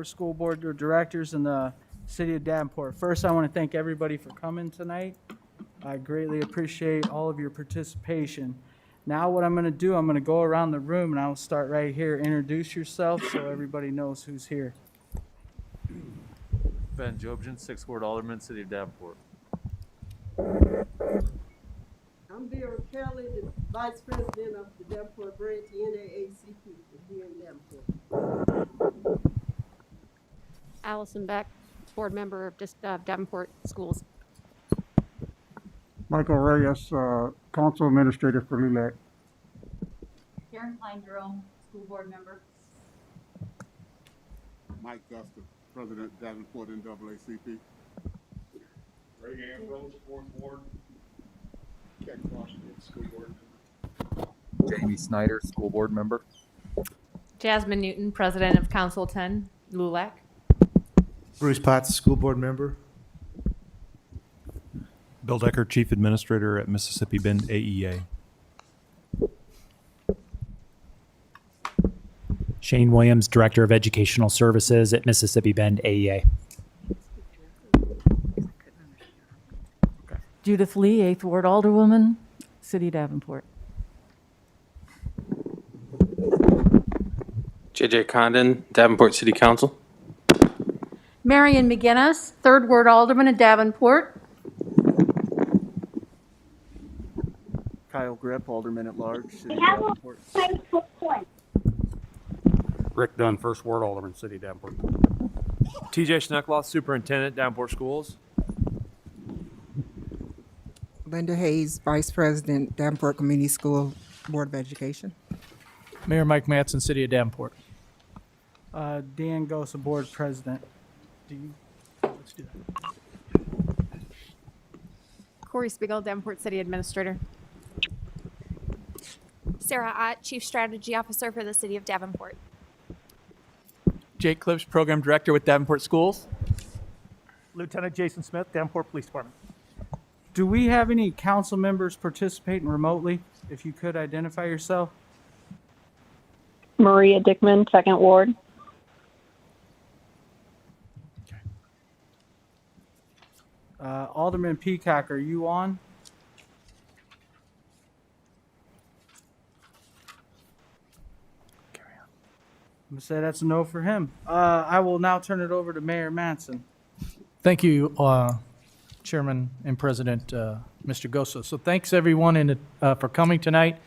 School Board of Directors in the City of Davenport. First, I want to thank everybody for coming tonight. I greatly appreciate all of your participation. Now what I'm going to do, I'm going to go around the room and I'll start right here. Introduce yourself so everybody knows who's here. Ben Jobjan, 6th Ward Alderman, City of Davenport. I'm Vera Kelly, the Vice President of the Davenport branch, NAACP, here in Davenport. Allison Beck, board member of Davenport Schools. Michael Reyes, Council Administrator for LULAC. Karen Klein Jerome, school board member. Mike Guster, President Davenport NAACP. Ray Ambrose, 4th Ward. Ken Washington, School Board Jamie Snyder, school board member. Jasmine Newton, president of Council 10, LULAC. Bruce Potts, school board member. Bill Decker, Chief Administrator at Mississippi Bend AEA. Shane Williams, Director of Educational Services at Mississippi Bend AEA. Judith Lee, 8th Ward Alderwoman, City of Davenport. JJ Condon, Davenport City Council. Marion McGinnis, 3rd Ward Alderman of Davenport. Kyle Grip, Alderman at Large, City of Davenport. Rick Dunn, 1st Ward Alderman, City of Davenport. TJ Schneckloth, Superintendent, Davenport Schools. Linda Hayes, Vice President, Davenport Community School Board of Education. Mayor Mike Mattson, City of Davenport. Dan Gosa, Board President. Let's do that. Corey Spiegel, Davenport City Administrator. Sarah Ott, chief strategy officer for the city of Davenport. Jake Clips, Program Director with Davenport Schools. Lieutenant Jason Smith, Davenport Police Department. Do we have any council members participating remotely? If you could identify yourself. Maria Dickman, 2nd Ward. Alderman Peacock, are you on? I'm going to say that's a no for him. I will now turn it over to Mayor Mattson. Thank you, Chairman and President Mr. Goso. So thanks everyone for coming tonight.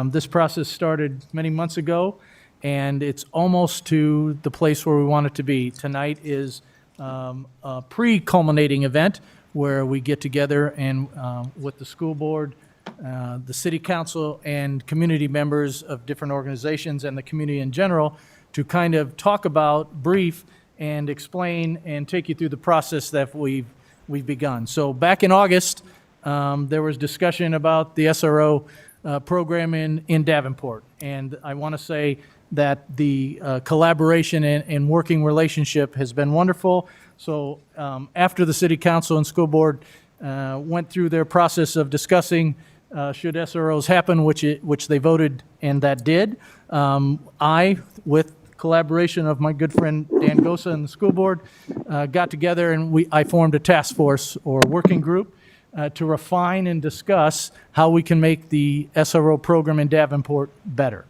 This process started many months ago, and it's almost to the place where we want it to be. Tonight is a pre-culminating event where we get together and with the school board, the city council, and community members of different organizations and the community in general to kind of talk about, brief, and explain and take you through the process that we've begun. So back in August, there was discussion about the SRO program in Davenport, and I want to say that the collaboration and working relationship has been wonderful. So after the city council and school board went through their process of discussing should SROs happen, which they voted and that did, I, with collaboration of my good friend Dan Gosa and the school board, got together and I formed a task force or working group to refine and discuss how we can make the SRO program in Davenport better.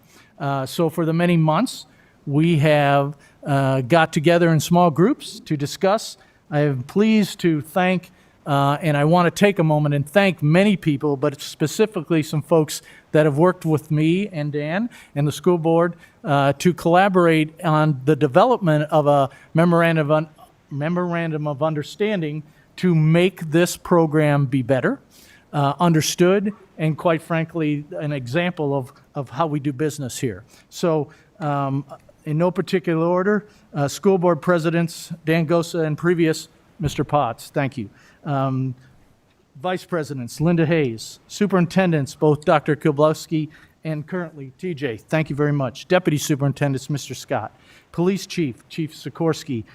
So for the many months, we have got together in small groups to discuss. I am pleased to thank, and I want to take a moment and thank many people, but specifically some folks that have worked with me and Dan and the school board to collaborate on the development of a memorandum of understanding to make this program be better, understood, and quite frankly, an example of how we do business here. So in no particular order, school board presidents, Dan Gosa and previous Mr. Potts, thank you. Vice presidents, Linda Hayes, superintendents, both Dr. Kiblowski and currently TJ, thank you very much. Deputy superintendents, Mr. Scott. Police chief, Chief Sikorsky.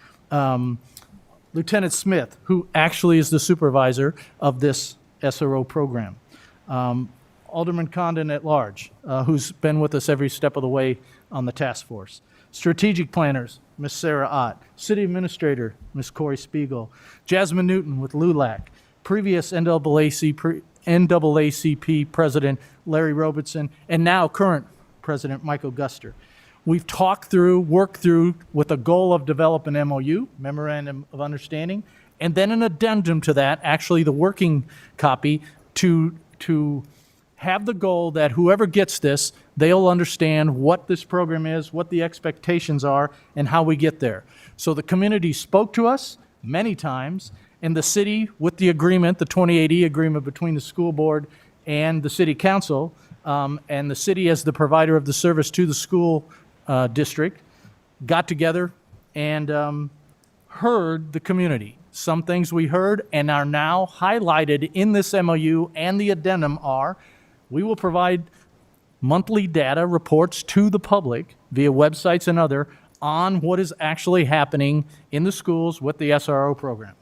Lieutenant Smith, who actually is the supervisor of this SRO program. Alderman Condon at large, who's been with us every step of the way on the task force. Strategic planners, Miss Sarah Ott. City Administrator, Miss Corey Spiegel. Jasmine Newton with LULAC. Previous NAACP President Larry Robertson, and now current President Michael Guster. We've talked through, worked through with the goal of developing an MOU, Memorandum of Understanding, and then an addendum to that, actually the working copy, to have the goal that whoever gets this, they'll understand what this program is, what the expectations are, and how we get there. So the community spoke to us many times, and the city, with the agreement, the 2080 agreement between the school board and the city council, and the city as the provider of the service to the school district, got together and heard the community. Some things we heard and are now highlighted in this MOU and the addendum are, we will provide monthly data reports to the public via websites and other on what is actually happening in the schools with the SRO program.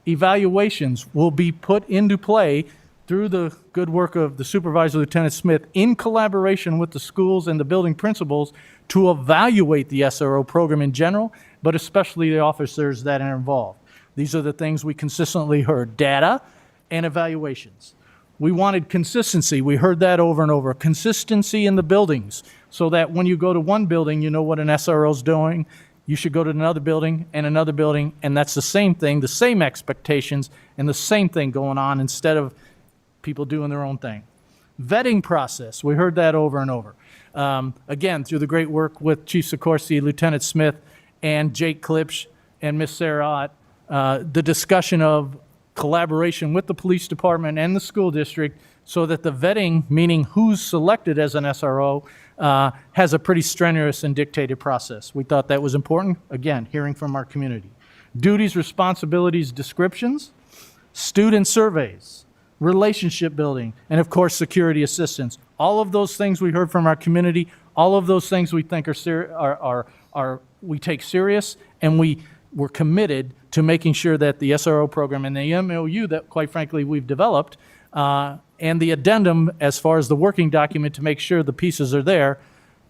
Evaluations will be put into play through the good work of the Supervisor Lieutenant Smith in collaboration with the schools and the building principals to evaluate the SRO program in general, but especially the officers that are involved. These are the things we consistently heard, data and evaluations. We wanted consistency. We heard that over and over. Consistency in the buildings so that when you go to one building, you know what an SRO is doing. You should go to another building, and that's the same thing, the same expectations, and the same thing going on instead of people doing their own thing. Vetting process, we heard that over and over. Again, through the great work with Chief Sikorsky, Lieutenant Smith, and Jake Klipsch, and Miss Sarah Ott, the discussion of collaboration with the police department and the school district so that the vetting, meaning who's selected as an SRO, has a pretty strenuous and dictated process. We thought that was important. Again, hearing from our community. Duties, responsibilities, descriptions, student surveys, relationship building, and of course, security assistance. All of those things we heard from our community, all of those things we think we take serious, and we're committed to making sure that the SRO program and the MOU that, quite frankly, we've developed, and the addendum as far as the working document to make sure the pieces are there,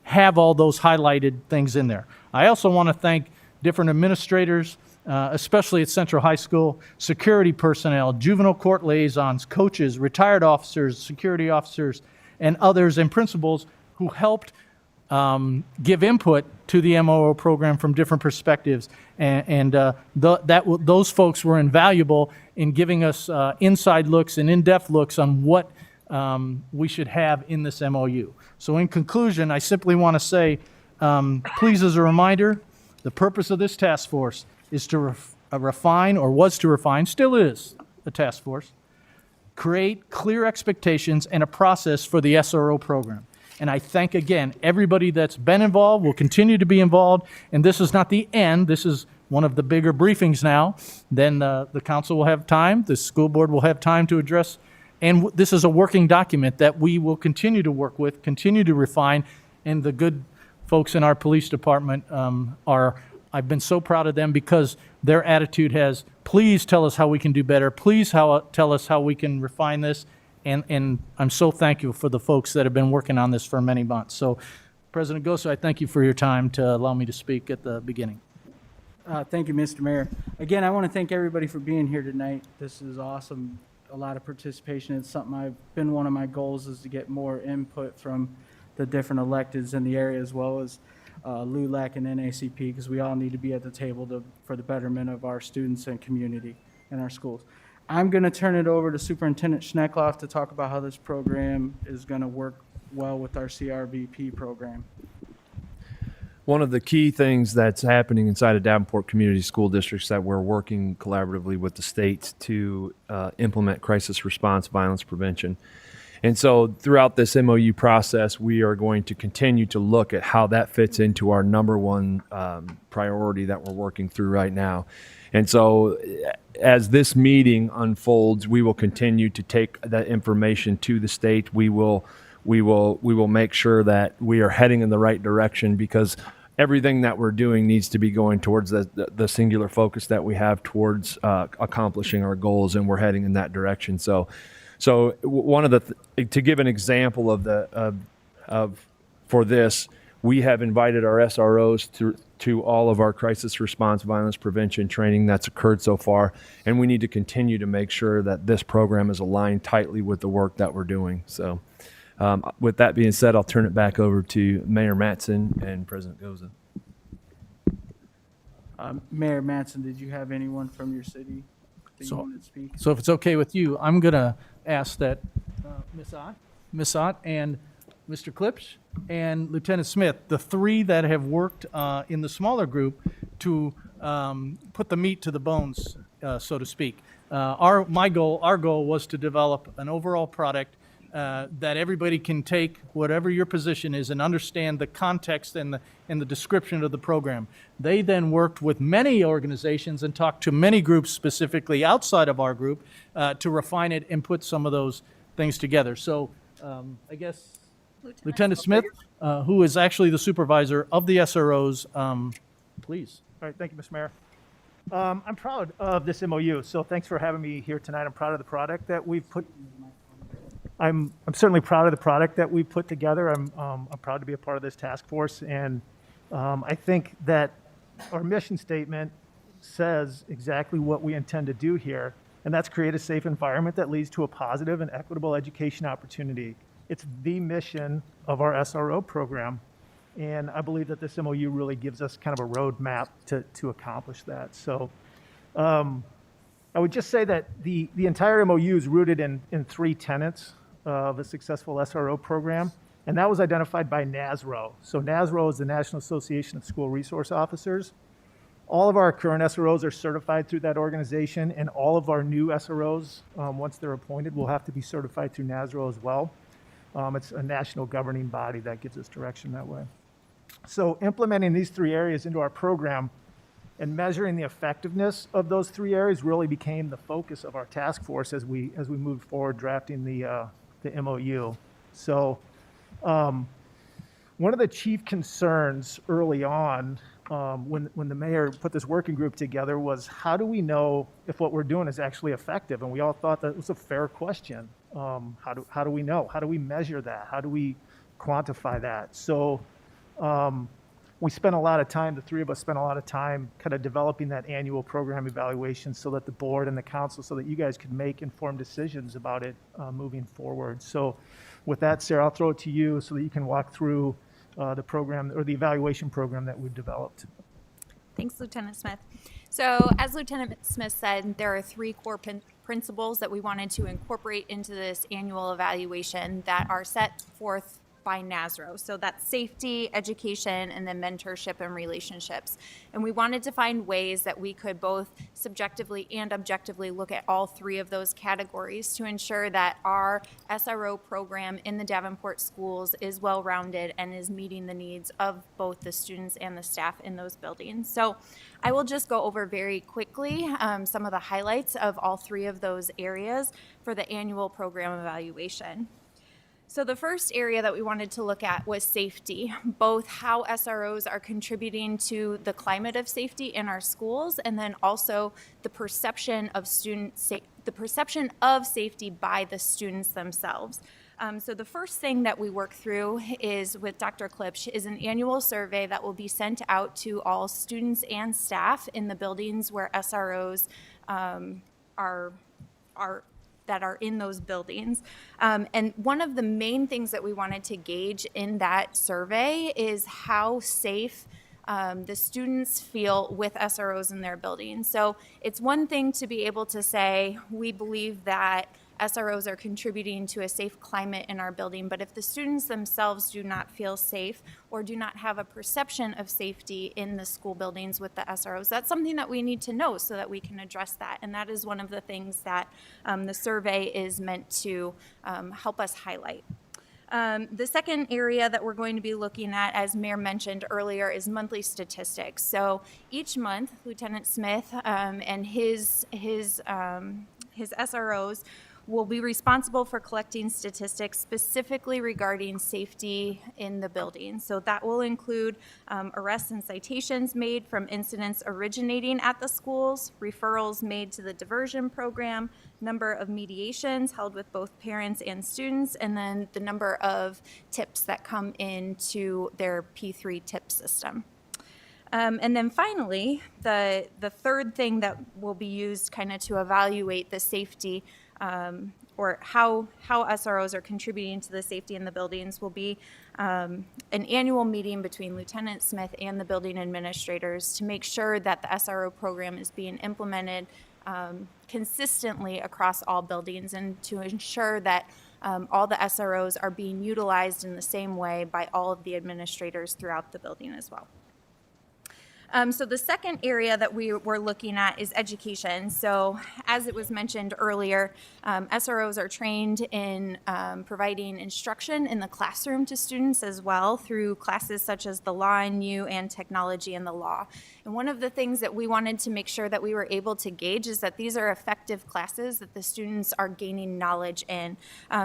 have all those highlighted things in there. I also want to thank different administrators, especially at Central High School, security personnel, juvenile court liaisons, coaches, retired officers, security officers, and others, and principals who helped give input to the MOO program from different perspectives. Those folks were invaluable in giving us inside looks and in-depth looks on what we should have in this MOU. So in conclusion, I simply want to say, please, as a reminder, the purpose of this task force is to refine, or was to refine, still is a task force, create clear expectations and a process for the SRO program. And I thank, again, everybody that's been involved, will continue to be involved, and this is not the end. This is one of the bigger briefings now. Then the council will have time, the school board will have time to address, and this is a working document that we will continue to work with, continue to refine, and the good folks in our police department I've been so proud of them because their attitude has, please tell us how we can do better, please tell us how we can refine this, and I'm so thankful for the folks that have been working on this for many months. So, President Goso, I thank you for your time to allow me to speak at the beginning. Thank you, Mr. Mayor. Again, I want to thank everybody for being here tonight. This is awesome. A lot of participation. It's something one of my goals is to get more input from the different electeds in the area, as well as LULAC and NACP, because we all need to be at the table for the betterment of our students and community and our schools. I'm going to turn it over to Superintendent Schneckloff to talk about how this program is going to work well with our CRVP program. One of the key things that's happening inside of Davenport Community School Districts that we're working collaboratively with the state to implement crisis response violence prevention. And so throughout this MOU process, we are going to continue to look at how that fits into our number one priority that we're working through right now. And so as this meeting unfolds, we will continue to take that information to the state. We will make sure that we are heading in the right direction, because everything that we're doing needs to be going towards the singular focus that we have towards accomplishing our goals, and we're heading in that direction. So one of to give an example for this, We have invited our SROs to all of our crisis response violence prevention training that's occurred so far, and we need to continue to make sure that this program is aligned tightly with the work that we're doing. So with that being said, I'll turn it back over to Mayor Mattson and President Goza. Mayor Manson, did you have anyone from your city that you wanted to speak? So if it's okay with you, I'm going to ask that Ms. Ott and Mr. Klipsch and Lieutenant Smith, the three that have worked in the smaller group, to put the meat to the bones, so to speak. Our goal was to develop an overall product that everybody can take, whatever your position is, and understand the context and the description of the program. They then worked with many organizations and talked to many groups specifically outside of our group to refine it and put some of those things together. So I guess Lieutenant Smith, who is actually the supervisor of the SROs, please. All right, thank you, Mr. Mayor. I'm proud of this MOU, so thanks for having me here tonight. I'm proud of the product that we've put. I'm certainly proud of the product that we've put together. I'm proud to be a part of this task force, and I think that our mission statement says exactly what we intend to do here, and that's create a safe environment that leads to a positive and equitable education opportunity. It's the mission of our SRO program, and I believe that this MOU really gives us kind of a roadmap to accomplish that. So I would just say that the entire MOU is rooted in three tenets of a successful SRO program, and that was identified by NASRO. So NASRO is the National Association of School Resource Officers. All of our current SROs are certified through that organization, and all of our new SROs, once they're appointed, will have to be certified through NASRO as well. It's a national governing body that gives us direction that way. So implementing these three areas into our program and measuring the effectiveness of those three areas really became the focus of our task force as we moved forward drafting the MOU. So one of the chief concerns early on when the mayor put this working group together was, how do we know if what we're doing is actually effective? And we all thought that was a fair question. How do we know? How do we measure that? How do we quantify that? So we spent a lot of time, the three of us spent a lot of time kind of developing that annual program evaluation so that the board and the council, so that you guys could make informed decisions about it moving forward. So with that, Sarah, I'll throw it to you so that you can walk through the program or the evaluation program that we've developed. Thanks, Lieutenant Smith. So as Lieutenant Smith said, there are three core principles that we wanted to incorporate into this annual evaluation that are set forth by NASRO. So that's safety, education, and then mentorship and relationships. And we wanted to find ways that we could both subjectively and objectively look at all three of those categories to ensure that our SRO program in the Davenport schools is well-rounded and is meeting the needs of both the students and the staff in those buildings. So I will just go over very quickly some of the highlights of all three of those areas for the annual program evaluation. So the first area that we wanted to look at was safety, both how SROs are contributing to the climate of safety in our schools, and then also the perception of safety by the students themselves. So the first thing that we work through is with Dr. Klipsch is an annual survey that will be sent out to all students and staff in the buildings where SROs that are in those buildings. And one of the main things that we wanted to gauge in that survey is how safe the students feel with SROs in their buildings. So it's one thing to be able to say, we believe that SROs are contributing to a safe climate in our building, but if the students themselves do not feel safe or do not have a perception of safety in the school buildings with the SROs, that's something that we need to know so that we can address that. And that is one of the things that the survey is meant to help us highlight. The second area that we're going to be looking at, as Mayor mentioned earlier, is monthly statistics. So each month, Lieutenant Smith and his SROs will be responsible for collecting statistics specifically regarding safety in the building. So that will include arrests and citations made from incidents originating at the schools, referrals made to the diversion program, number of mediations held with both parents and students, and then the number of tips that come into their P3 tip system. And then finally, the third thing that will be used kind of to evaluate the safety or how SROs are contributing to the safety in the buildings will be an annual meeting between Lieutenant Smith and the building administrators to make sure that the SRO program is being implemented consistently across all buildings and to ensure that all the SROs are being utilized in the same way by all of the administrators throughout the building as well. So the second area that we were looking at is education. So as it was mentioned earlier, SROs are trained in providing instruction in the classroom to students as well through classes such as the law and you and technology and the law. And one of the things that we wanted to make sure that we were able to gauge is that these are effective classes that the students are gaining knowledge in.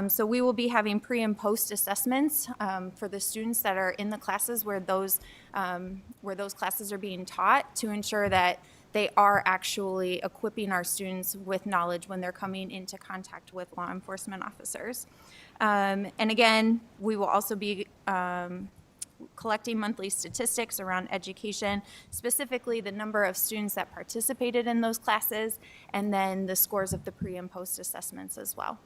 So we will be having pre and post assessments for the students that are in the classes where those classes are being taught to ensure that they are actually equipping our students with knowledge when they're coming into contact with law enforcement officers. And again, we will also be collecting monthly statistics around education, specifically the number of students that participated in those classes, and then the scores of the pre and post assessments as well.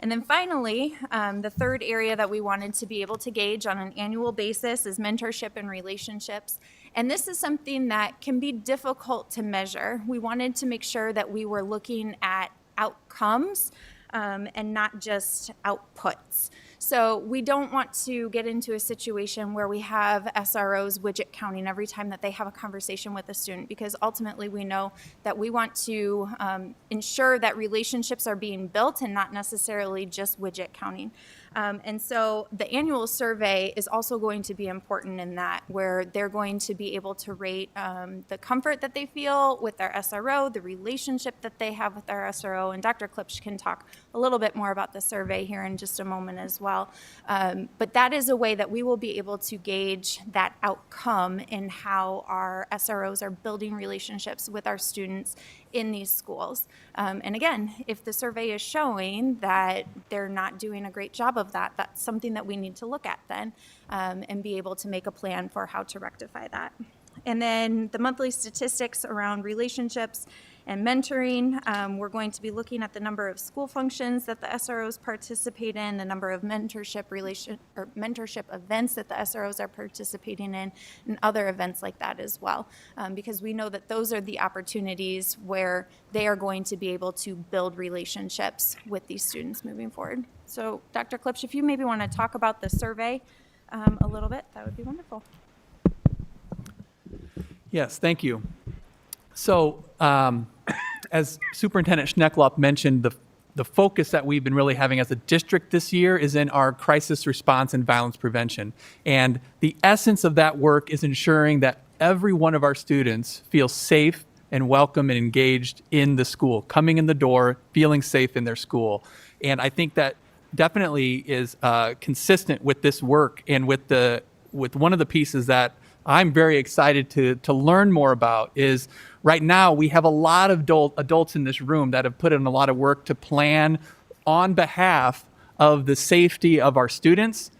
And then finally, the third area that we wanted to be able to gauge on an annual basis is mentorship and relationships. And this is something that can be difficult to measure. We wanted to make sure that we were looking at outcomes and not just outputs. So we don't want to get into a situation where we have SROs widget counting every time that they have a conversation with a student, because ultimately we know that we want to ensure that relationships are being built and not necessarily just widget counting. And so the annual survey is also going to be important in that, where they're going to be able to rate the comfort that they feel with their SRO, the relationship that they have with their SRO, and Dr. Klipsch can talk a little bit more about the survey here in just a moment as well. But that is a way that we will be able to gauge that outcome in how our SROs are building relationships with our students in these schools. And again, if the survey is showing that they're not doing a great job of that, that's something that we need to look at then and be able to make a plan for how to rectify that. And then the monthly statistics around relationships and mentoring, we're going to be looking at the number of school functions that the SROs participate in, the number of mentorship events that the SROs are participating in, and other events like that as well, because we know that those are the opportunities where they are going to be able to build relationships with these students moving forward. So Dr. Klipsch, if you maybe want to talk about the survey a little bit, that would be wonderful. Yes, thank you. So as Superintendent Schneckloff mentioned, the focus that we've been really having as a district this year is in our crisis response and violence prevention. And the essence of that work is ensuring that every one of our students feels safe and welcome and engaged in the school, coming in the door, feeling safe in their school. And I think that definitely is consistent with this work and with one of the pieces that I'm very excited to learn more about is right now we have a lot of adults in this room that have put in a lot of work to plan on behalf of the safety of our students,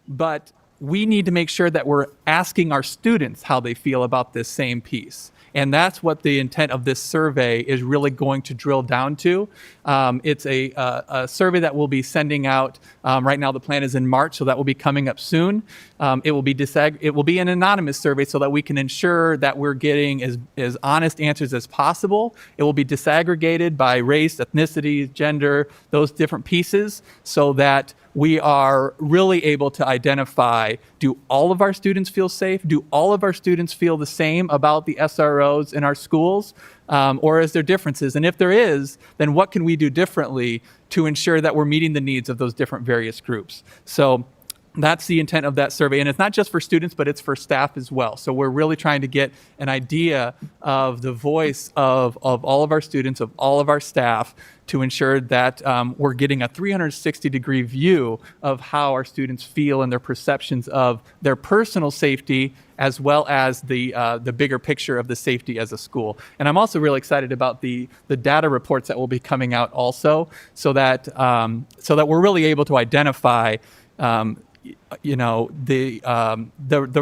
but we need to make sure that we're asking our students how they feel about this same piece. And that's what the intent of this survey is really going to drill down to. It's a survey that we'll be sending out. Right now the plan is in March, so that will be coming up soon. It will be an anonymous survey so that we can ensure that we're getting as honest answers as possible. It will be disaggregated by race, ethnicity, gender, those different pieces, so that we are really able to identify, do all of our students feel safe? Do all of our students feel the same about the SROs in our schools? Or is there differences? And if there is, then what can we do differently to ensure that we're meeting the needs of those different various groups? So that's the intent of that survey. And it's not just for students, but it's for staff as well. So we're really trying to get an idea of the voice of all of our students, of all of our staff, to ensure that we're getting a 360-degree view of how our students feel and their perceptions of their personal safety, as well as the bigger picture of the safety as a school. And I'm also really excited about the data reports that will be coming out also, so that we're really able to identify the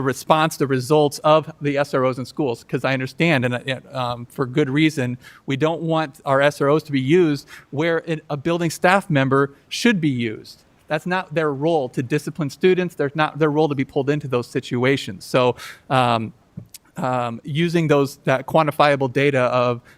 response, the results of the SROs in schools, because I understand, and for good reason, we don't want our SROs to be used where a building staff member should be used. That's not their role to discipline students. There's not their role to be pulled into those situations. So using that quantifiable data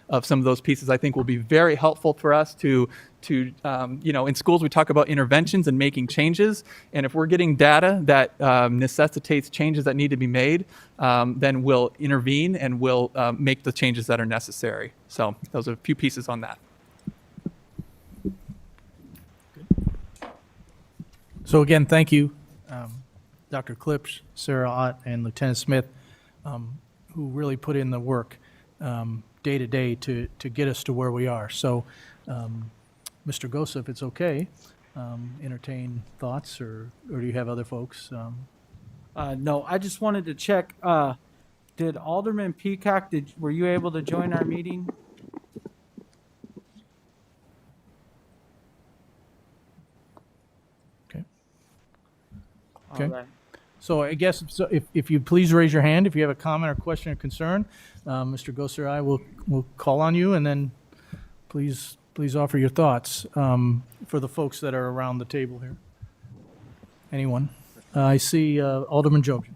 of some of those pieces, I think will be very helpful for us to in schools we talk about interventions and making changes, and if we're getting data that necessitates changes that need to be made, then we'll intervene and we'll make the changes that are necessary. So those are a few pieces on that. So again, thank you, Dr. Klipsch, Sarah Ott, and Lieutenant Smith, who really put in the work day to day to get us to where we are. So, Mr. Gosa, if it's okay, entertain thoughts, or do you have other folks? No, I just wanted to check, did Alderman Peacock, were you able to join our meeting? Okay. All Okay. right. So I guess, so if you please raise your hand if you have a comment or question or concern. Mr. Gosa or I will call on you, and then please offer your thoughts for the folks that are around the table here. Anyone? I see Alderman Jones.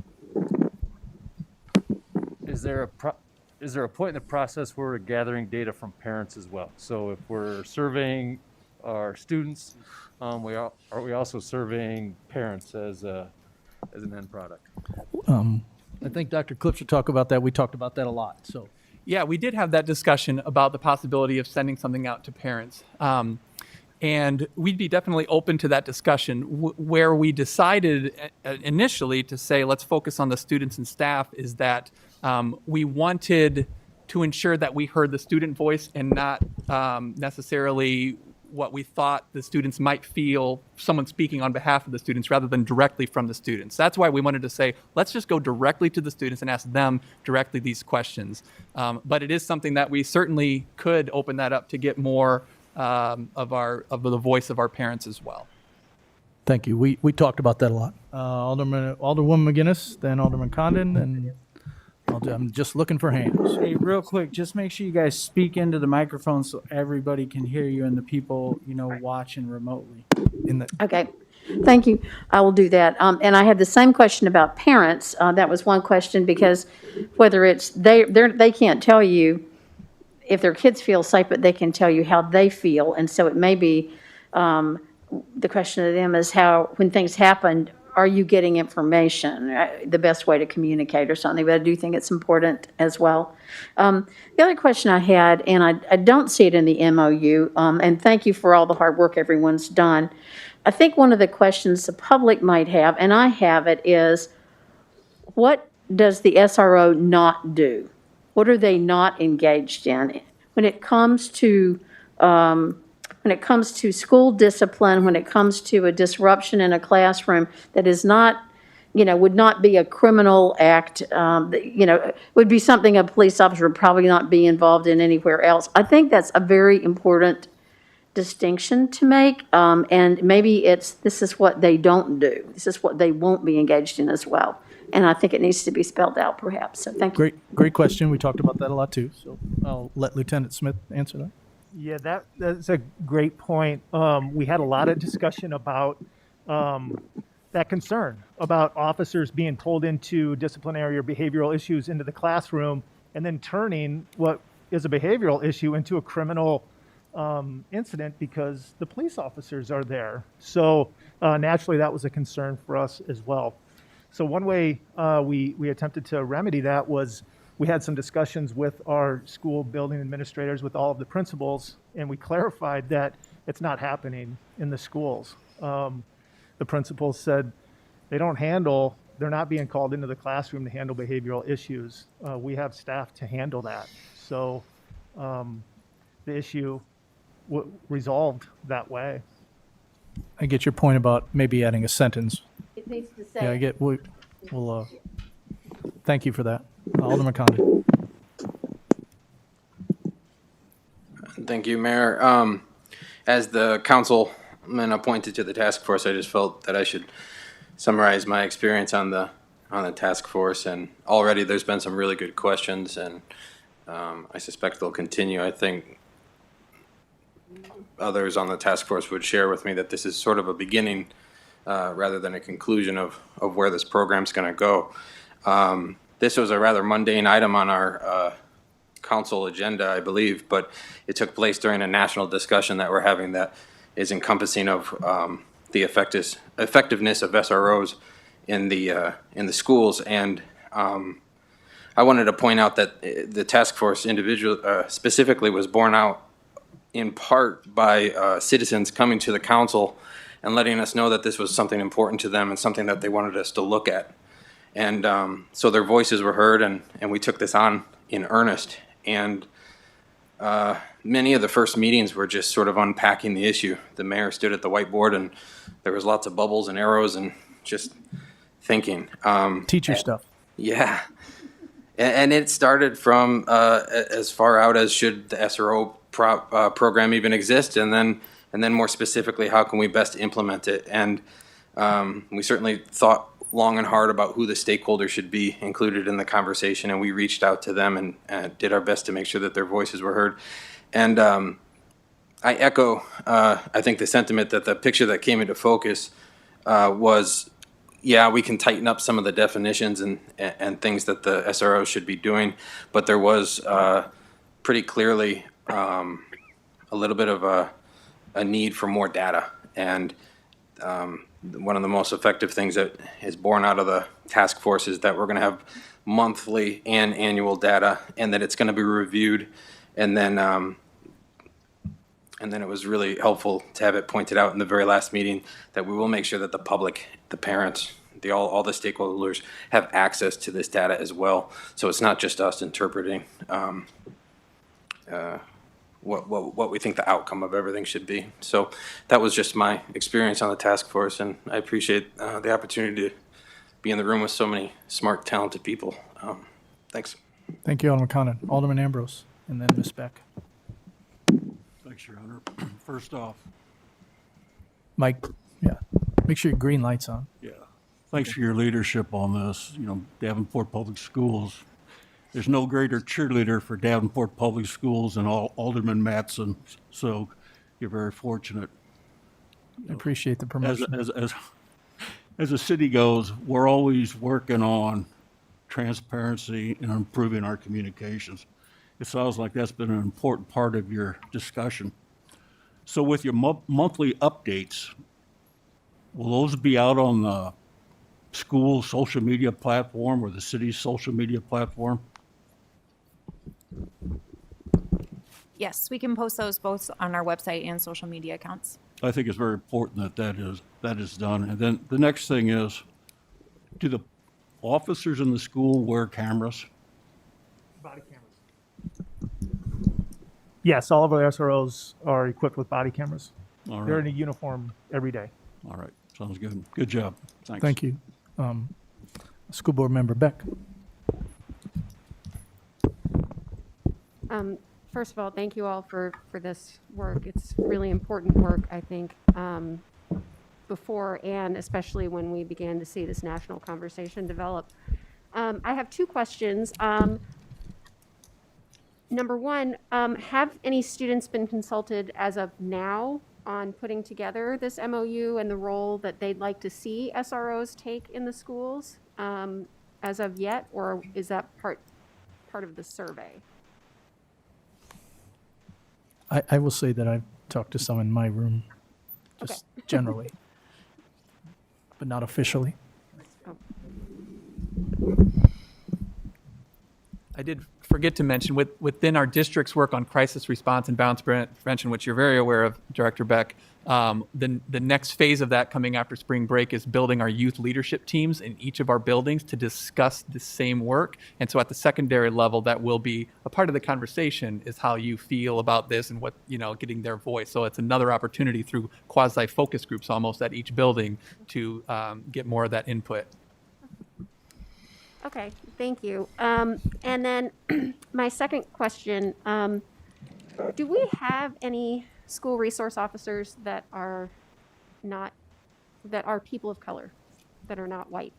Is there a point in the process where we're gathering data from parents as well? So if we're surveying our students, are we also surveying parents as an end product? I think Dr. Klipsch will talk about that. We talked about that a lot. So. Yeah, we did have that discussion about the possibility of sending something out to parents. And we'd be definitely open to that discussion. Where we decided initially to say, let's focus on the students and staff, is that we wanted to ensure that we heard the student voice and not necessarily what we thought the students might feel, someone speaking on behalf of the students rather than directly from the students. That's why we wanted to say, let's just go directly to the students and ask them directly these questions. But it is something that we certainly could open that up to get more of the voice of our parents as well. Thank you. We talked about that a lot. Alderwoman McGinnis, then Alderman Condon, and I'm just looking for hands. Hey, real quick, just make sure you guys speak into the microphone so everybody can hear you and the people, watching remotely. Okay, thank you. I will do that. And I had the same question about parents. That was one question, because whether it's they can't tell you if their kids feel safe, but they can tell you how they feel. And so it may be the question to them is how, when things happen, are you getting information, the best way to communicate or something? But I do think it's important as well. The other question I had, and I don't see it in the MOU, and thank you for all the hard work everyone's done. I think one of the questions the public might have, and I have it, is what does the SRO not do? What are they not engaged in? When it comes to school discipline, when it comes to a disruption in a classroom that is not, would not be a criminal act, would be something a police officer would probably not be involved in anywhere else. I think that's a very important distinction to make, and maybe this is what they don't do. This is what they won't be engaged in as well. And I think it needs to be spelled out, perhaps. So thank you. Great question. We talked about that a lot too. So I'll let Lieutenant Smith answer that. Yeah, that's a great point. We had a lot of discussion about that concern about officers being pulled into disciplinary or behavioral issues into the classroom and then turning what is a behavioral issue into a criminal incident because the police officers are there. So naturally, that was a concern for us as well. So one way we attempted to remedy that was we had some discussions with our school building administrators, with all of the principals, and we clarified that it's not happening in the schools. The principals said they're not being called into the classroom to handle behavioral issues. We have staff to handle that. So the issue resolved that way. I get your point about maybe adding a sentence. It needs to Yeah, I say, get, we'll, thank you for that. Alderman Condon. Thank you, Mayor. As the councilman appointed to the task force, I just felt that I should summarize my experience on the task force. And already there's been some really good questions, and I suspect they'll continue. I think others on the task force would share with me that this is sort of a beginning rather than a conclusion of where this program's going to go. This was a rather mundane item on our council agenda, I believe, but it took place during a national discussion that we're having that is encompassing of the effectiveness of SROs in the schools. And I wanted to point out that the task force specifically was borne out in part by citizens coming to the council and letting us know that this was something important to them and something that they wanted us to look at. And so their voices were heard, and we took this on in earnest. And many of the first meetings were just sort of unpacking the issue. The mayor stood at the whiteboard, and there was lots of bubbles and arrows and just thinking. Teacher stuff. Yeah. And it started from as far out as should the SRO program even exist, and then more specifically, how can we best implement it? And we certainly thought long and hard about who the stakeholders should be included in the conversation, and we reached out to them and did our best to make sure that their voices were heard. And I echo, I think, the sentiment that the picture that came into focus was, yeah, we can tighten up some of the definitions and things that the SRO should be doing, but there was pretty clearly a little bit of a need for more data. And one of the most effective things that is born out of the task force is that we're going to have monthly and annual data, and that it's going to be reviewed. And then it was really helpful to have it pointed out in the very last meeting that we will make sure that the public, the parents, all the stakeholders have access to this data as well. So it's not just us interpreting what we think the outcome of everything should be. So that was just my experience on the task force, and I appreciate the opportunity to be in the room with so many smart, talented people. Thanks. Thank you, Alderman Condon. Alderman Ambrose, and then Ms. Beck. Thanks, Your Honor. First off, Mike, yeah, make sure your green light's on. yeah, thanks for your leadership on this. You know, Davenport Public Schools, there's no greater cheerleader for Davenport Public Schools than Alderman Mattson, so you're very fortunate. I appreciate the promotion. As a city goes, we're always working on transparency and improving our communications. It sounds like that's been an important part of your discussion. So with your monthly updates, will those be out on the school social media platform or the city's social media platform? Yes, we can post those both on our website and social media accounts. I think it's very important that that is done. And then the next thing is, do the officers in the school wear cameras? Body cameras. Yes, all of our SROs are equipped with body cameras. All They're right. in a uniform every day. All right. Sounds good. Good job. Thanks. Thank you. School Board Member Beck. First of all, thank you all for this work. It's really important work, I think, before and especially when we began to see this national conversation develop. I have two questions. Number one, have any students been consulted as of now on putting together this MOU and the role that they'd like to see SROs take in the schools as of yet, or is that part of the survey? I will say that I've talked to some in my room, just generally, but not officially. I did forget to mention, within our district's work on crisis response and violence prevention, which you're very aware of, Director Beck, the next phase of that coming after spring break is building our youth leadership teams in each of our buildings to discuss the same work. And so at the secondary level, that will be a part of the conversation, is how you feel about this and what, getting their voice. So it's another opportunity through quasi-focus groups almost at each building to get more of that input. Okay, thank you. And then my second question, do we have any school resource officers that are people of color, that are not white?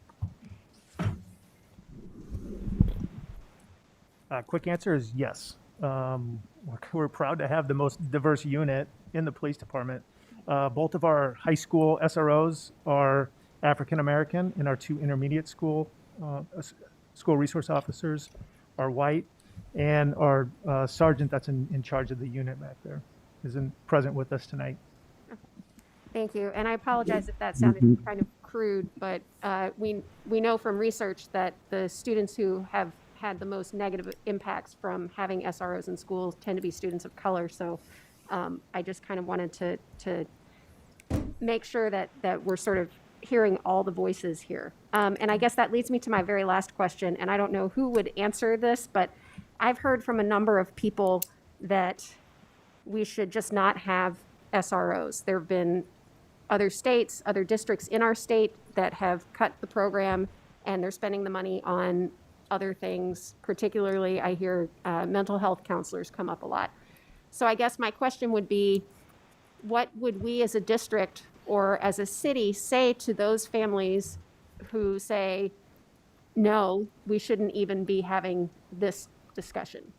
Quick answer is yes. We're proud to have the most diverse unit in the police department. Both of our high school SROs are African American, and our 2 intermediate school resource officers are white, and our sergeant that's in charge of the unit back there is present with us tonight. Thank you. And I apologize if that sounded kind of crude, but we know from research that the students who have had the most negative impacts from having SROs in schools tend to be students of color. So I just kind of wanted to make sure that we're sort of hearing all the voices here. And I guess that leads me to my very last question. And I don't know who would answer this, but I've heard from a number of people that we should just not have SROs. There have been other states, other districts in our state that have cut the program, and they're spending the money on other things. Particularly, I hear mental health counselors come up a lot. So I guess my question would be, what would we as a district or as a city say to those families who say, no, we shouldn't even be having this discussion?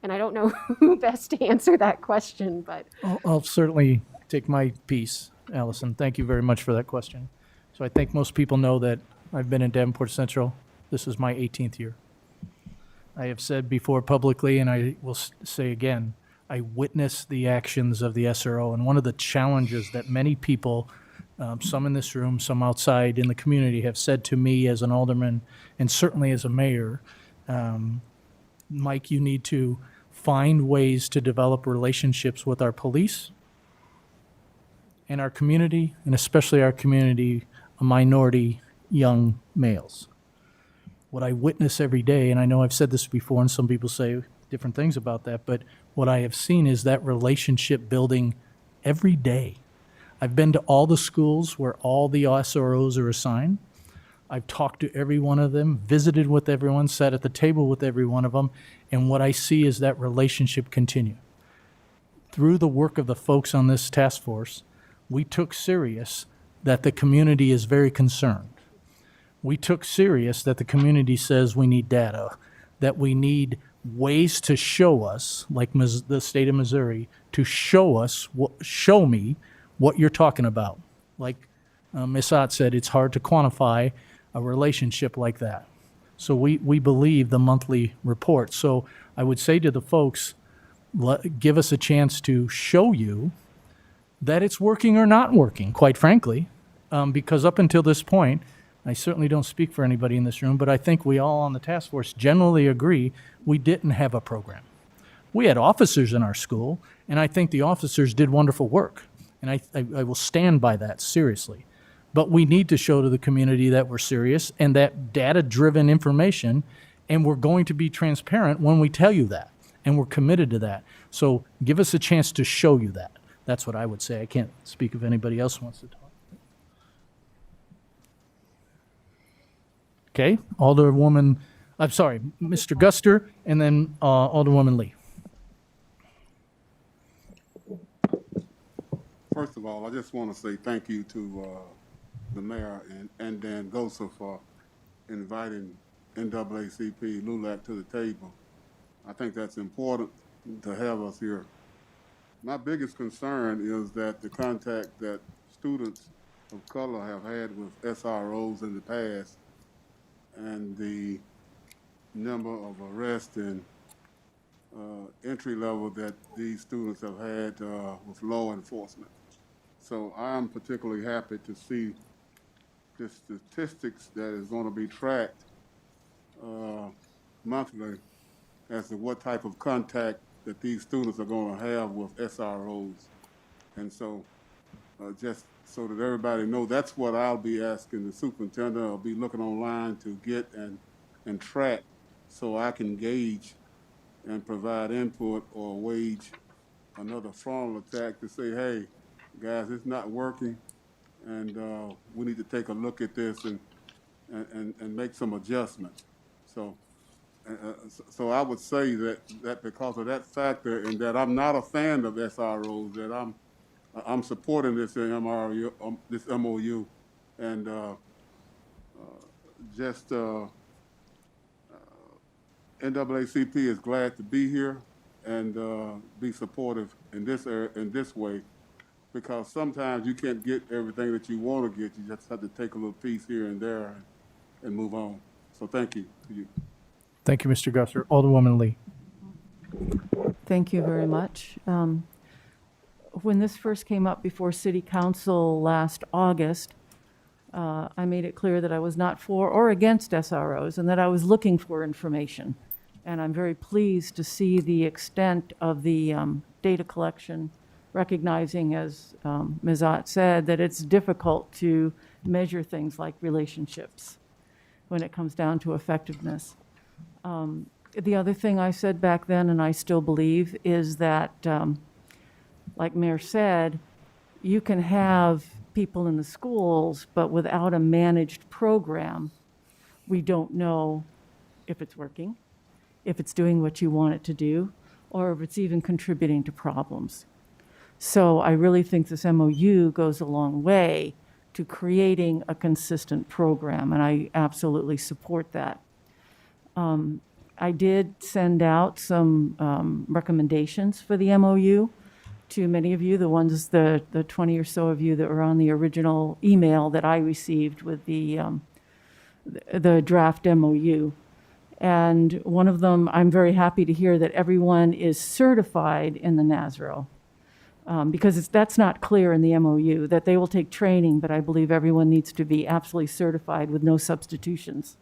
And I don't know who best to answer that question, but. I'll certainly take my piece, Allison. Thank you very much for that question. So I think most people know that I've been in Davenport Central. This is my 18th year. I have said before publicly, and I will say again, I witnessed the actions of the SRO, and one of the challenges that many people, some in this room, some outside in the community, have said to me as an alderman, and certainly as a mayor, Mike, you need to find ways to develop relationships with our police and our community, and especially our community of minority young males. What I witness every day, and I know I've said this before, and some people say different things about that, but what I have seen is that relationship building every day. I've been to all the schools where all the SROs are assigned. I've talked to every one of them, visited with everyone, sat at the table with every one of them, and what I see is that relationship continue. Through the work of the folks on this task force, we took serious that the community is very concerned. We took serious that the community says we need data, that we need ways to show us, like the state of Missouri, to show us, show me what you're talking about. Like Ms. Ott said, it's hard to quantify a relationship like that. So we believe the monthly report. So I would say to the folks, give us a chance to show you that it's working or not working, quite frankly, because up until this point, I certainly don't speak for anybody in this room, but I think we all on the task force generally agree we didn't have a program. We had officers in our school, and I think the officers did wonderful work, and I will stand by that seriously. But we need to show to the community that we're serious and that data-driven information, and we're going to be transparent when we tell you that, and we're committed to that. So give us a chance to show you that. That's what I would say. I can't speak if anybody else wants to talk. Okay, Mr. Guster, and then Alderwoman Lee. First of all, I just want to say thank you to the mayor and Dan Gosa for inviting NAACP LULAC to the table. I think that's important to have us here. My biggest concern is that the contact that students of color have had with SROs in the past and the number of arrests and entry level that these students have had with law enforcement. So I'm particularly happy to see the statistics that is going to be tracked monthly as to what type of contact that these students are going to have with SROs. And so, just so that everybody knows, that's what I'll be asking the superintendent. I'll be looking online to get and track so I can gauge and provide input or wage another frontal attack to say, hey, guys, it's not working, and we need to take a look at this and make some adjustments. So I would say that because of that factor, and that I'm not a fan of SROs, that I'm supporting this MRU, this MOU, and just NAACP is glad to be here and be supportive in this way, because sometimes you can't get everything that you want to get. You just have to take a little piece here and there and move on. So thank you to you. Thank you, Mr. Gusser. Alderwoman Lee. Thank you very much. When this first came up before City Council last August, I made it clear that I was not for or against SROs and that I was looking for information. And I'm very pleased to see the extent of the data collection, recognizing, as Ms. Ott said, that it's difficult to measure things like relationships when it comes down to effectiveness. The other thing I said back then, and I still believe, is that, like Mayor said, you can have people in the schools, but without a managed program, we don't know if it's working, if it's doing what you want it to do, or if it's even contributing to problems. So I really think this MOU goes a long way to creating a consistent program, and I absolutely support that. I did send out some recommendations for the MOU to many of you, the 20 or so of you that were on the original email that I received with the draft MOU. And one of them, I'm very happy to hear that everyone is certified in the NASRO, because that's not clear in the MOU, that they will take training, but I believe everyone needs to be absolutely certified with no substitutions.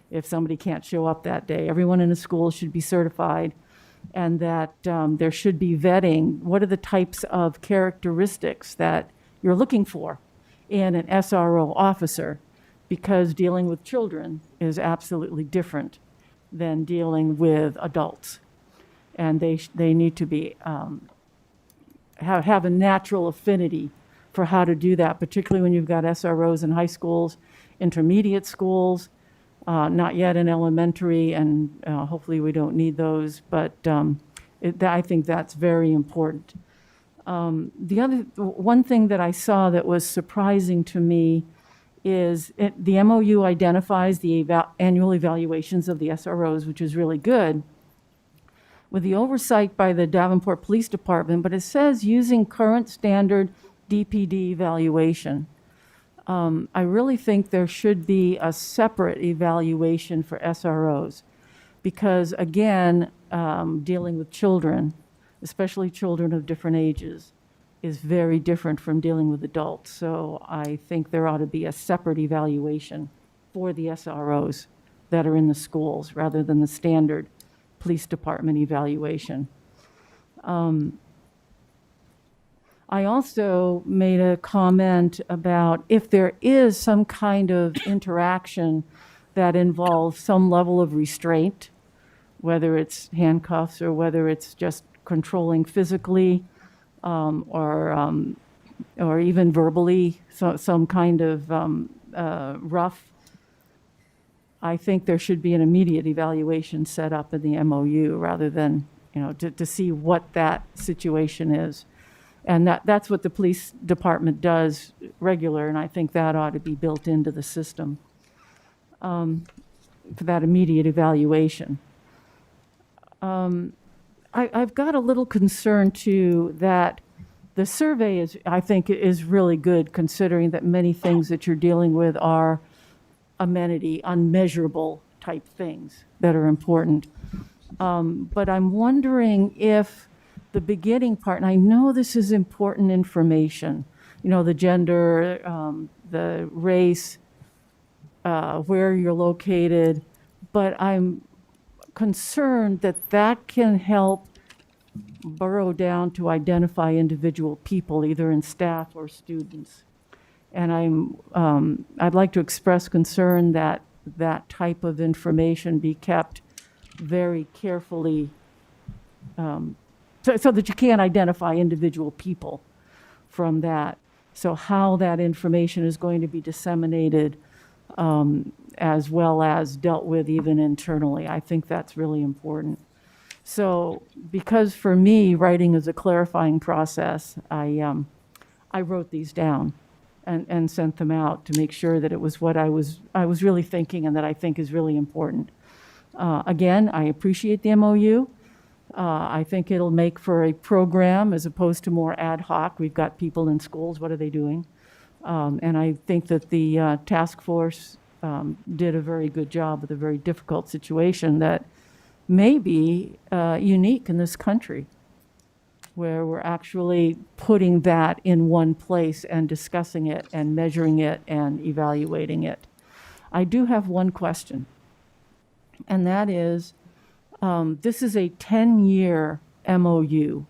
If somebody can't show up that day, everyone in the school should be certified, and that there should be vetting. What are the types of characteristics that you're looking for in an SRO officer? Because dealing with children is absolutely different than dealing with adults. And they need to be, have a natural affinity for how to do that, particularly when you've got SROs in high schools, intermediate schools, not yet in elementary, and hopefully we don't need those, but I think that's very important. One thing that I saw that was surprising to me is the MOU identifies the annual evaluations of the SROs, which is really good, with the oversight by the Davenport Police Department, but it says using current standard DPD evaluation. I really think there should be a separate evaluation for SROs because, again, dealing with children, especially children of different ages, is very different from dealing with adults. So I think there ought to be a separate evaluation for the SROs that are in the schools rather than the standard police department evaluation. I also made a comment about if there is some kind of interaction that involves some level of restraint, whether it's handcuffs or whether it's just controlling physically or even verbally, some kind of rough, I think there should be an immediate evaluation set up in the MOU rather than, to see what that situation is. And that's what the police department does regular, and I think that ought to be built into the system for that immediate evaluation. I've got a little concern too that the survey I think is really good, considering that many things that you're dealing with are amenity, unmeasurable type things that are important. But I'm wondering if the beginning part, and I know this is important information, the gender, the race, where you're located, but I'm concerned that that can help burrow down to identify individual people, either in staff or students. And I'd like to express concern that that type of information be kept very carefully, so that you can't identify individual people from that. So how that information is going to be disseminated, as well as dealt with even internally, I think that's really important. So because for me, writing is a clarifying process, I wrote these down and sent them out to make sure that it was what I was really thinking and that I think is really important. Again, I appreciate the MOU. I think it'll make for a program as opposed to more ad hoc. We've got people in schools, what are they doing? And I think that the task force did a very good job with a very difficult situation that may be unique in this country, where we're actually putting that in one place and discussing it and measuring it and evaluating it. I do have one question, and that is, this is a 10-year MOU.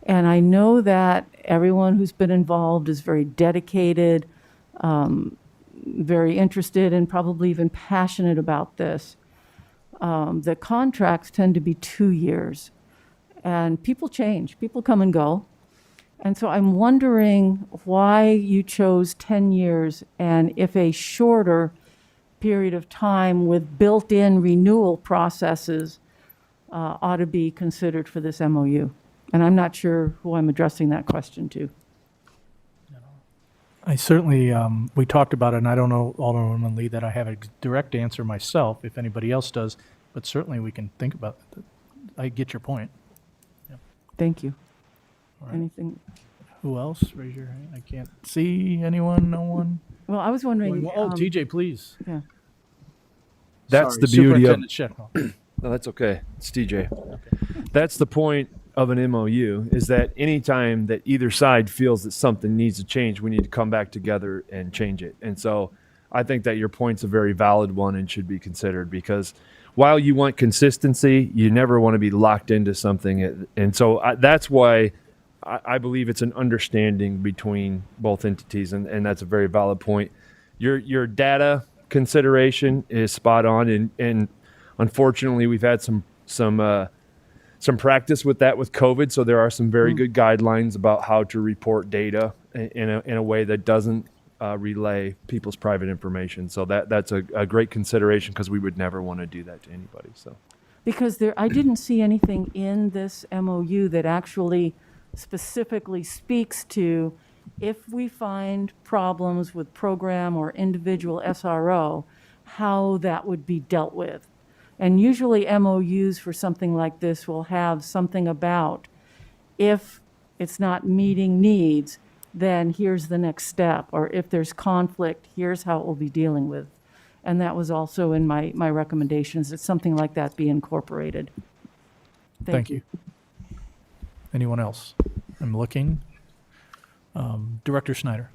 And I know that everyone who's been involved is very dedicated, very interested, and probably even passionate about this. The contracts tend to be 2 years. And people change, people come and go. And so I'm wondering why you chose 10 years and if a shorter period of time with built-in renewal processes ought to be considered for this MOU. And I'm not sure who I'm addressing that question to. I certainly, we talked about it, and I don't know, Alderwoman Lee, that I have a direct answer myself, if anybody else does, but certainly we can think about it. I get your point. Thank you. All right. Anything? Who else? Raise your hand. I can't see anyone, no one. Well, I was wondering. TJ, please. Yeah. That's Sorry, the beauty of. Superintendent Shecknell. No, that's okay. It's TJ. That's the point of an MOU, is that anytime that either side feels that something needs to change, we need to come back together and change it. And so I think that your point's a very valid one and should be considered, because while you want consistency, you never want to be locked into something. And so that's why I believe it's an understanding between both entities, and that's a very valid point. Your data consideration is spot on, and unfortunately, we've had some practice with that with COVID. So there are some very good guidelines about how to report data in a way that doesn't relay people's private information. So that's a great consideration, because we would never want to do that to anybody. So Because I didn't see anything in this MOU that actually specifically speaks to if we find problems with program or individual SRO, how that would be dealt with. And usually MOUs for something like this will have something about, if it's not meeting needs, then here's the next step. Or if there's conflict, here's how it will be dealing with. And that was also in my recommendations, that something like that be incorporated. Thank you. Anyone else? I'm looking. Director Schneider.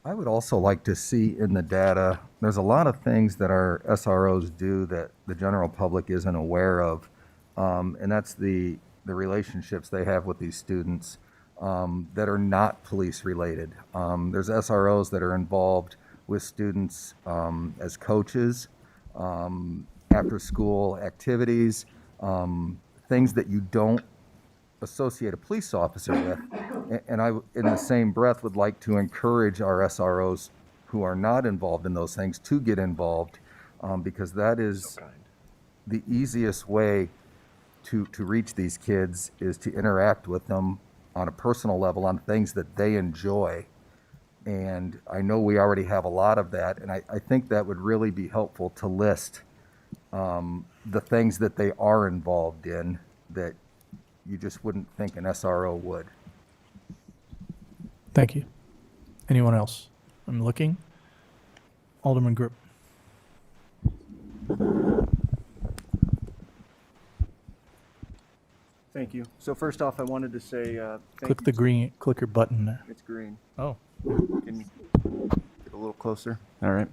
I would also like to see in the data, there's a lot of things that our SROs do that the general public isn't aware of, and that's the relationships they have with these students that are not police related. There's SROs that are involved with students as coaches, after school activities, things that you don't associate a police officer with. And I, in the same breath, would like to encourage our SROs who are not involved in those things to get involved, because that is the easiest way to reach these kids, is to interact with them on a personal level on things that they enjoy. And I know we already have a lot of that, and I think that would really be helpful to list the things that they are involved in that you just wouldn't think an SRO would. Thank you. Anyone else? I'm looking. Alderman Grip. Thank you. So first off, I wanted to say Click the green clicker button there. It's green. Oh. Can you get a little closer? All right.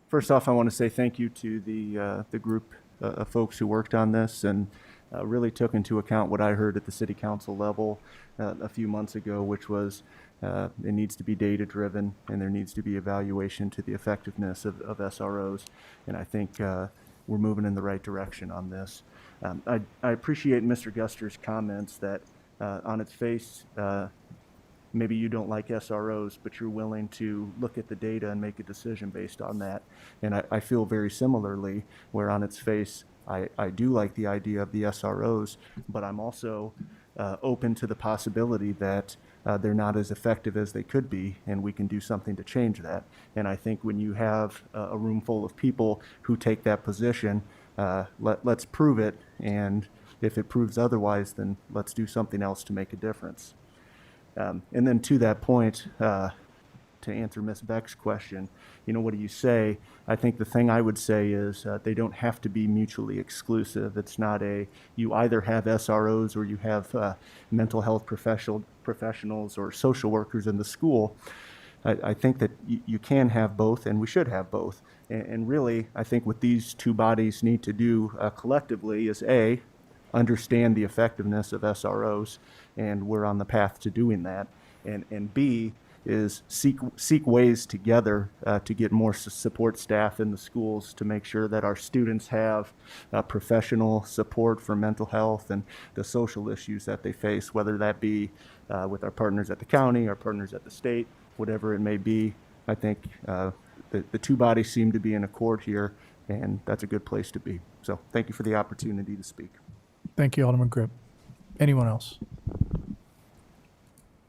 First off, I want to say thank you to the group of folks who worked on this and really took into account what I heard at the city council level a few months ago, which was it needs to be data-driven and there needs to be evaluation to the effectiveness of SROs. And I think we're moving in the right direction on this. I appreciate Mr. Guster's comments that on its face, maybe you don't like SROs, but you're willing to look at the data and make a decision based on that. And I feel very similarly, where on its face, I do like the idea of the SROs, but I'm also open to the possibility that they're not as effective as they could be, and we can do something to change that. And I think when you have a room full of people who take that position, let's prove it, and if it proves otherwise, then let's do something else to make a difference. And then to that point, to answer Ms. Beck's question, what do you say? I think the thing I would say is they don't have to be mutually exclusive. It's not you either have SROs or you have mental health professionals or social workers in the school. I think that you can have both, and we should have both. And really, I think what these two bodies need to do collectively is understand the effectiveness of SROs, and we're on the path to doing that. And B is seek ways together to get more support staff in the schools to make sure that our students have professional support for mental health and the social issues that they face, whether that be with our partners at the county, our partners at the state, whatever it may be. I think the two bodies seem to be in accord here, and that's a good place to be. So thank you for the opportunity to speak. Thank you, Alderman Grip. Anyone else?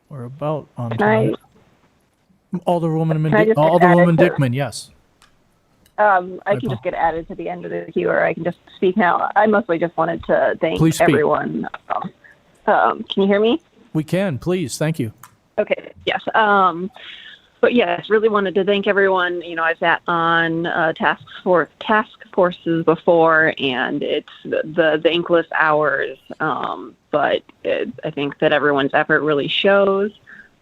We're about on Can I- time. Alderwoman Can I just get Alderwoman added to- Dickman, yes. I can just get added to the end of the queue, or I can just speak now. I mostly just wanted to thank Please speak. everyone. Can you hear me? We can, please. Thank you. Okay, yes. But yes, really wanted to thank everyone. I sat on task forces before, and it's the thankless hours. But I think that everyone's effort really shows.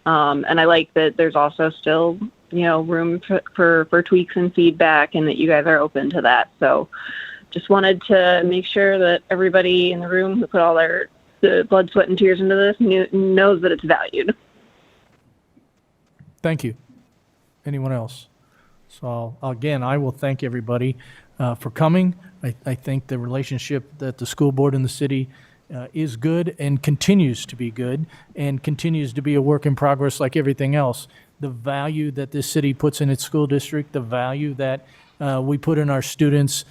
And I like that there's also still, room for tweaks and feedback, and that you guys are open to that. So just wanted to make sure that everybody in the room who put all the blood, sweat, and tears into this knows that it's valued. Thank you. Anyone else? So again, I will thank everybody for coming. I think the relationship that the school board and the city is good and continues to be good and continues to be a work in progress like everything else. The value that this city puts in its school district, the value that we put in our students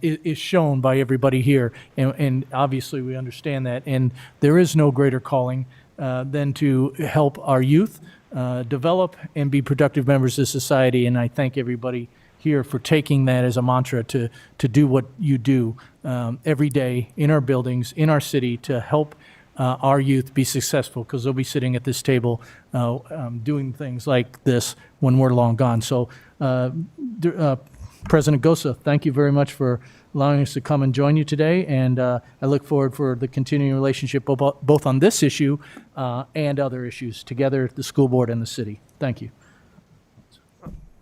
is shown by everybody here. And obviously we understand that. And there is no greater calling than to help our youth develop and be productive members of society. And I thank everybody here for taking that as a mantra to do what you do every day in our buildings, in our city, to help our youth be successful, because they'll be sitting at this table doing things like this when we're long gone. So President Gosa, thank you very much for allowing us to come and join you today, and I look forward for the continuing relationship both on this issue and other issues together, the school board and the city. Thank you.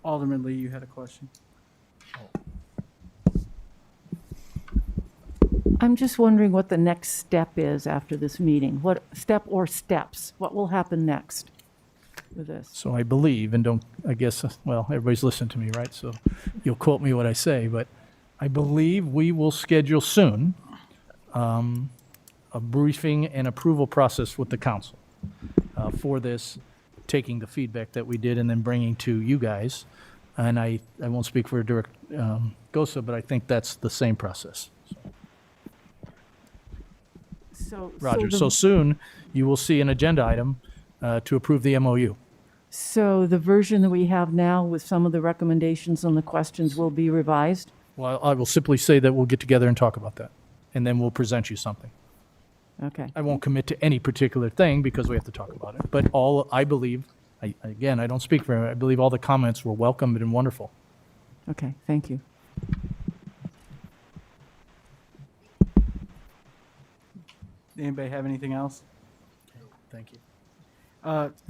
Alderman Lee, you had a question? I'm just wondering what the next step is after this meeting. What step or steps? What will happen next with this? So I believe, and everybody's listening to me, right? So you'll quote me what I say, but I believe we will schedule soon a briefing and approval process with the council for this, taking the feedback that we did and then bringing to you guys. And I won't speak for Director Gosa, but I think that's the same process. Roger. So soon you will see an agenda item to approve the MOU. So the version that we have now with some of the recommendations and the questions will be revised? Well, I will simply say that we'll get together and talk about that, and then we'll present you something. Okay. I won't commit to any particular thing because we have to talk about it. But I believe, I don't speak for him, I believe all the comments were welcome and wonderful. Okay, thank you. Anybody have anything else? Thank you.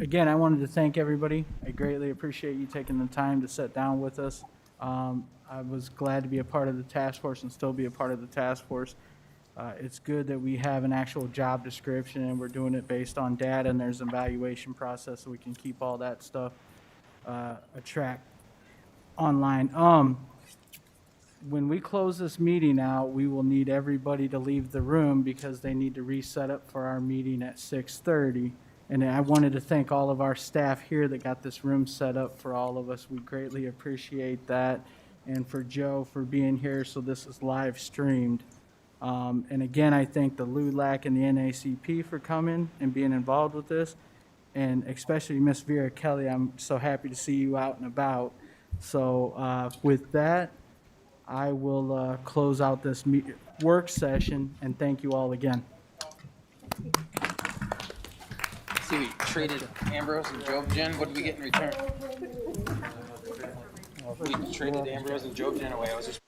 Again, I wanted to thank everybody. I greatly appreciate you taking the time to sit down with us I was glad to be a part of the task force and still be a part of the task force. It's good that we have an actual job description and we're doing it based on data and there's an evaluation process so we can keep all that stuff a track online. When we close this meeting out, we will need everybody to leave the room because they need to reset up for our meeting at 6:30. And I wanted to thank all of our staff here that got this room set up for all of us. We greatly appreciate that. And for Joe for being here, so this is live streamed. And again, I thank the LULAC and the NACP for coming and being involved with this. And especially Miss Vera Kelly, I'm so happy to see you out and about. So with that, I will close out this work session and thank you all again. See, we traded Ambrose and Jobgen. What did we get in return? We traded Ambrose and Jobgen away. I was just